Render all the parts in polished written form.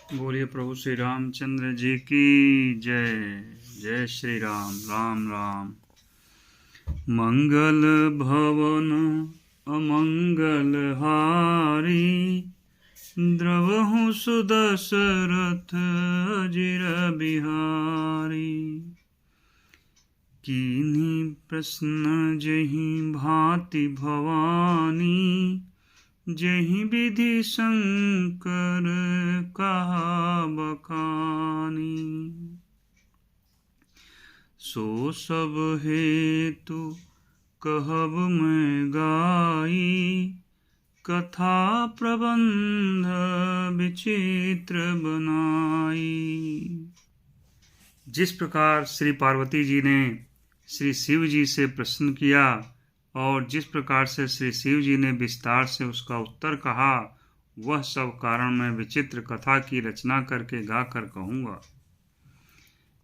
बोलिए प्रभु श्री रामचंद्र जी की जय। जय श्री राम। राम राम। मंगल भवन अमंगल हारी, द्रवहु सुदशरथ अजिर बिहारी। कीन्ही प्रश्न जहि भांति भवानी, जहि विधि शंकर कहा बखानी। सो सब हेतु कहब मैं गाई, कथा प्रबंध विचित्र बनाई। जिस प्रकार श्री पार्वती जी ने श्री शिव जी से प्रश्न किया और जिस प्रकार से श्री शिव जी ने विस्तार से उसका उत्तर कहा, वह सब कारण मैं विचित्र कथा की रचना करके गाकर कहूँगा।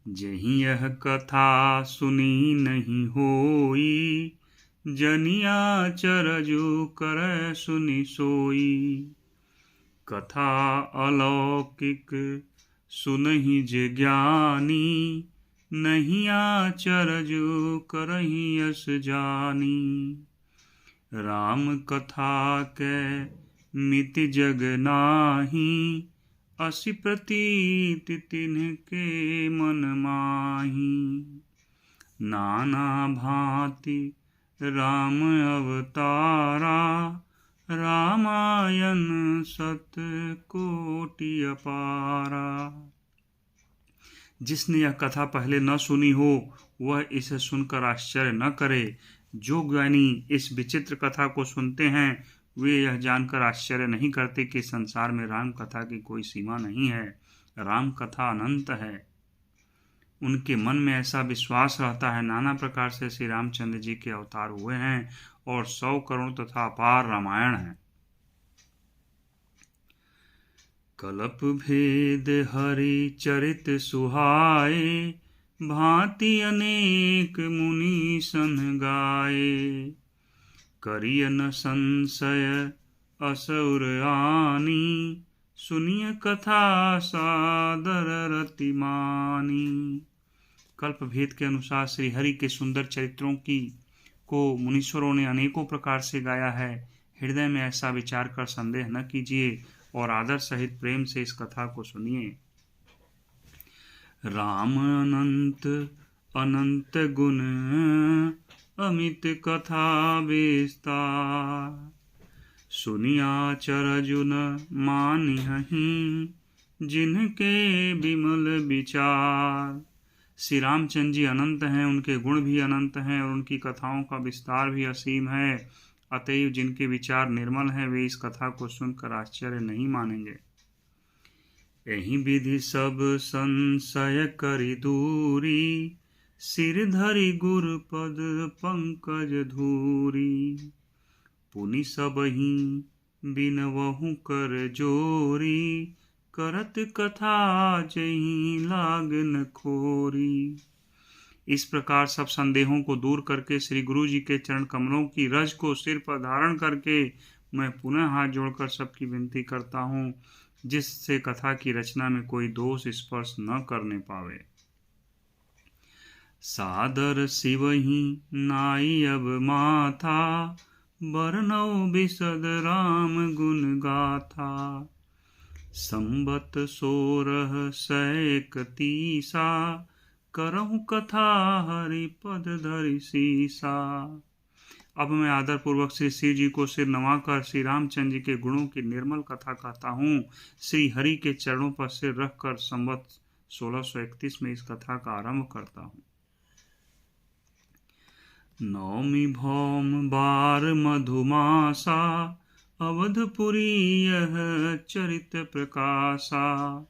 जहीं यह कथा सुनी नहीं होई, जनिया चरजु कर सुनी सोई। कथा अलौकिक सुनहि जे ज्ञानी, नहीं आचरजु करहि यस जानी। राम कथा के मिति जग नाही, असि प्रतीति तिन्हके मन माही। नाना भांति राम अवतारा, रामायण सत कोटि अपारा। जिसने यह कथा पहले न सुनी हो, वह इसे सुनकर आश्चर्य न करे। जो ज्ञानी इस विचित्र कथा को सुनते हैं, वे यह जानकर आश्चर्य नहीं करते कि संसार में राम कथा की कोई सीमा नहीं है। राम कथा अनंत है। उनके मन में ऐसा विश्वास रहता है, नाना प्रकार से श्री रामचंद्र जी के अवतार हुए हैं और 100 करोड़ तथा अपार रामायण है। कल्प भेद हरि चरित सुहाए, भांति अनेक मुनि सन गाए। करियन संशय असुर आनी, सुनिय कथा सादर रति मानी। कल्प भेद के अनुसार श्री हरि के सुंदर चरित्रों को मुनीश्वरों ने अनेकों प्रकार से गाया है। हृदय में ऐसा विचार कर संदेह न कीजिए और आदर सहित प्रेम से इस कथा को सुनिए। राम अनंत अनंत गुण, अमित कथा विस्तार। सुनिया चरजुन मानिहि, जिनके विमल विचार। श्री रामचंद्र जी अनंत हैं, उनके गुण भी अनंत हैं और उनकी कथाओं का विस्तार भी असीम है। अतएव जिनके विचार निर्मल हैं, वे इस कथा को सुनकर आश्चर्य नहीं मानेंगे। यही विधि सब संशय करि दूरी, सिर धरि गुरु पद पंकज धूरी। पुनि सबहि बिनवहु कर जोरी, करत कथा जहीं लागन खोरी। इस प्रकार सब संदेहों को दूर करके श्री गुरु जी के चरण कमलों की रज को सिर पर धारण करके मैं पुनः हाथ जोड़कर सबकी विनती करता हूँ, जिससे कथा की रचना में कोई दोष स्पर्श न करने पावे। सादर शिवहि नाई अब माथा, बरनौ बिशद राम गुण गाथा। संबत 1631, करहु कथा हरि पद धरि सीसा। अब मैं आदर पूर्वक श्री शिव जी को सिर नवाकर श्री रामचंद्र जी के गुणों की निर्मल कथा कहता हूँ। श्री हरि के चरणों पर सिर रखकर संवत 1631 में इस कथा का आरंभ करता हूँ। नौमी भौम बार मधुमासा, अवधपुरी यह चरित प्रकाशा।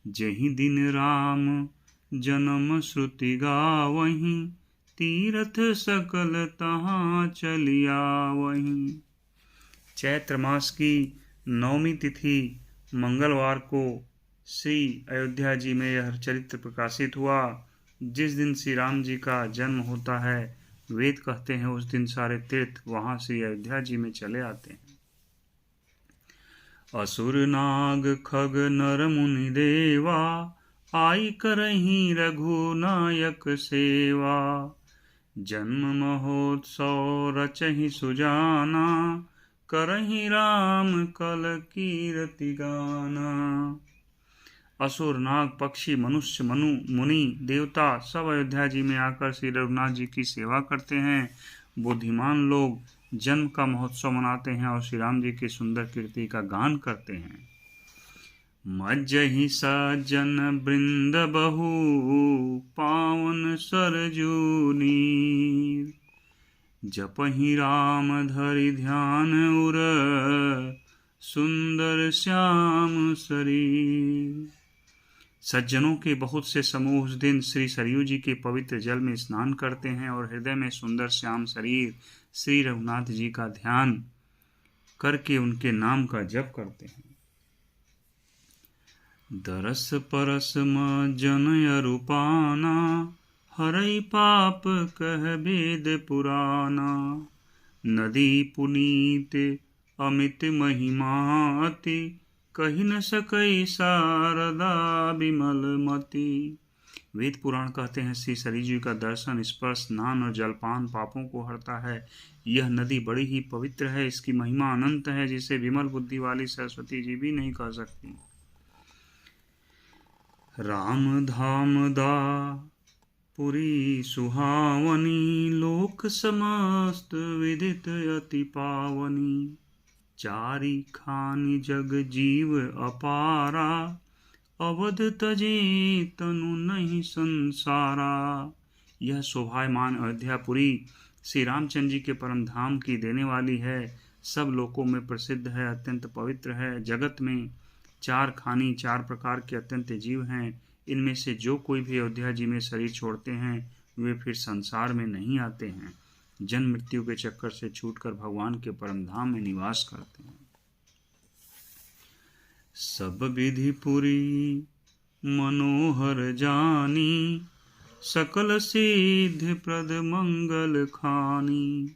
जहि दिन राम जन्म श्रुति गावहीं, तीर्थ सकल तहाँ चलिया वहीं। चैत्र मास की 9वीं तिथि मंगलवार को श्री अयोध्या जी में यह चरित्र प्रकाशित हुआ। जिस दिन श्री राम जी का जन्म होता है, वेद कहते हैं उस दिन सारे तीर्थ वहाँ श्री अयोध्या जी में चले आते हैं। असुर नाग खग नर मुनि देवा, आई करहीं रघुनायक सेवा। जन्म महोत्सव रचहि सुजाना, करहीं राम कल कीरति गाना। असुर नाग पक्षी मनुष्य मनु मुनि देवता सब अयोध्या जी में आकर श्री रघुनाथ जी की सेवा करते हैं। बुद्धिमान लोग जन्म का महोत्सव मनाते हैं और श्री राम जी की सुंदर कीर्ति का गान करते हैं। मज्जहि सज्जन वृंद बहु, पावन सरजू नीर। जपहि राम धरि ध्यान उर, सुंदर श्याम शरीर। सज्जनों के बहुत से समूह उस दिन श्री सरयू जी के पवित्र जल में स्नान करते हैं और हृदय में सुंदर श्याम शरीर श्री रघुनाथ जी का ध्यान करके उनके नाम का जप करते हैं। दरस परस म जनय रूपाना, हरई पाप कह वेद पुराना। नदी पुनीत अमित महिमा अति, कही न सकई शारदा विमल मति। वेद पुराण कहते हैं श्री सरयू जी का दर्शन, स्पर्श, स्नान और जलपान पापों को हरता है। यह नदी बड़ी ही पवित्र है, इसकी महिमा अनंत है जिसे विमल बुद्धि वाली सरस्वती जी भी नहीं कह सकती। राम धाम दा पुरी सुहावनी, लोक समस्त विदित अति पावनी। चारि खानि जग जीव अपारा, अवध तजे तनु नहीं संसारा। यह शोभायमान अयोध्यापुरी श्री रामचंद्र जी के परम धाम की देने वाली है, सब लोकों में प्रसिद्ध है, अत्यंत पवित्र है। जगत में चार खानी, चार प्रकार के अत्यंत जीव हैं। इनमें से जो कोई भी अयोध्या जी में शरीर छोड़ते हैं वे फिर संसार में नहीं आते हैं, जन्म मृत्यु के चक्कर से छूटकर भगवान के परम धाम में निवास करते हैं। सब विधि पुरी मनोहर जानी, सकल सिद्ध प्रद मंगल खानी।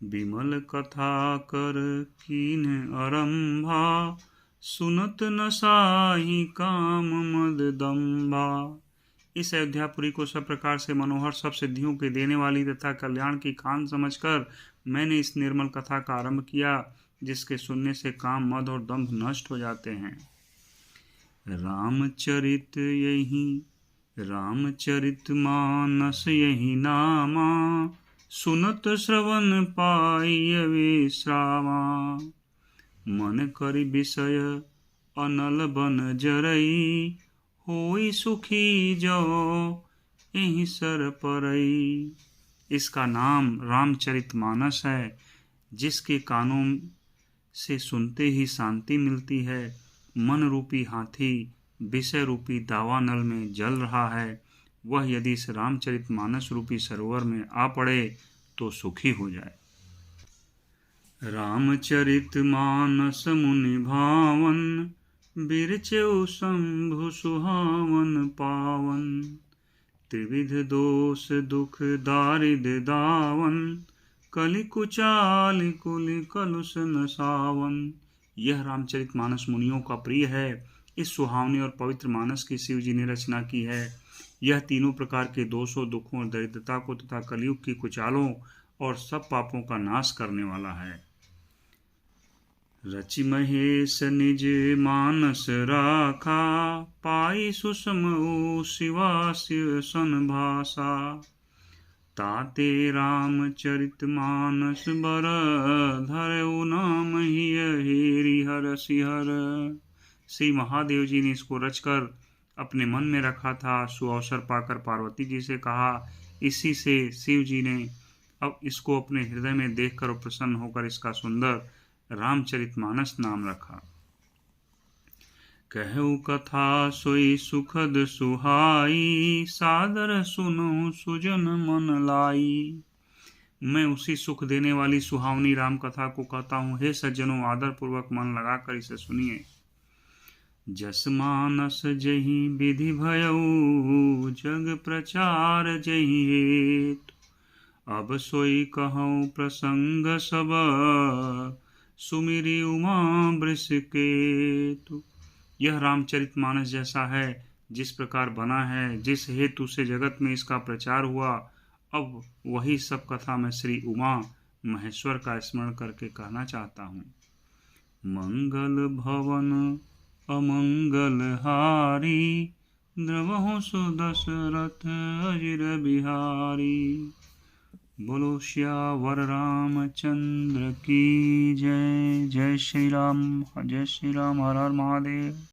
विमल कथा कर कीन आरंभा, सुनत न साही काम मद दम्भा। इस अयोध्यापुरी को सब प्रकार से मनोहर, सब सिद्धियों के देने वाली तथा कल्याण की खान समझकर मैंने इस निर्मल कथा का आरंभ किया, जिसके सुनने से काम, मद और दंभ नष्ट हो जाते हैं। रामचरित मानस यही नामा, सुनत श्रवण पाई विश्रामा। मन करि विषय अनल बन जरई, होई सुखी जो एहि सर परई। इसका नाम रामचरितमानस है, जिसके कानों से सुनते ही शांति मिलती है। मन रूपी हाथी विषय रूपी दावानल में जल रहा है, वह यदि इस रामचरितमानस रूपी सरोवर में आ पड़े तो सुखी हो जाए। रामचरितमानस मुनि भावन, बिरचेउ शंभु सुहावन पावन। त्रिविध दोष दुख दारिद दावन, कलि कुचाल कुलि कलुष नसावन। यह रामचरितमानस मुनियों का प्रिय है। इस सुहावनी और पवित्र मानस की शिव जी ने रचना की है। यह तीनों प्रकार के दोषों, दुखों और दरिद्रता को तथा कलयुग की कुचालों और सब पापों का नाश करने वाला है। रचि महेश निज मानस राखा, पाई सुषम शिवा शिव सन भाषा। ताते रामचरितमानस बर, धरऊ नाम ही हरिहर सिहर। श्री महादेव जी ने इसको रचकर अपने मन में रखा था। सुअवसर पाकर पार्वती जी से कहा। इसी से शिव जी ने अब इसको अपने हृदय में देखकर प्रसन्न होकर इसका सुंदर रामचरितमानस नाम रखा। कहु कथा सोई सुखद सुहाई, सादर सुनो सुजन मन लाई। मैं उसी सुख देने वाली सुहावनी राम कथा को कहता हूँ। हे सज्जनों, आदर पूर्वक मन लगाकर इसे सुनिए। जस मानस जही विधि भयऊ, जग प्रचार जही हेतु। अब सोई कहूँ प्रसंग सब, सुमिरी उमा वृषकेतु। यह रामचरितमानस जैसा है, जिस प्रकार बना है, जिस हेतु से जगत में इसका प्रचार हुआ, अब वही सब कथा मैं श्री उमा महेश्वर का स्मरण करके कहना चाहता हूँ। मंगल भवन अमंगल हारी, द्रवहु सुदशरथ अजिर बिहारी। बोलो श्यावर रामचंद्र की जय। जय श्री राम, हर हर महादेव।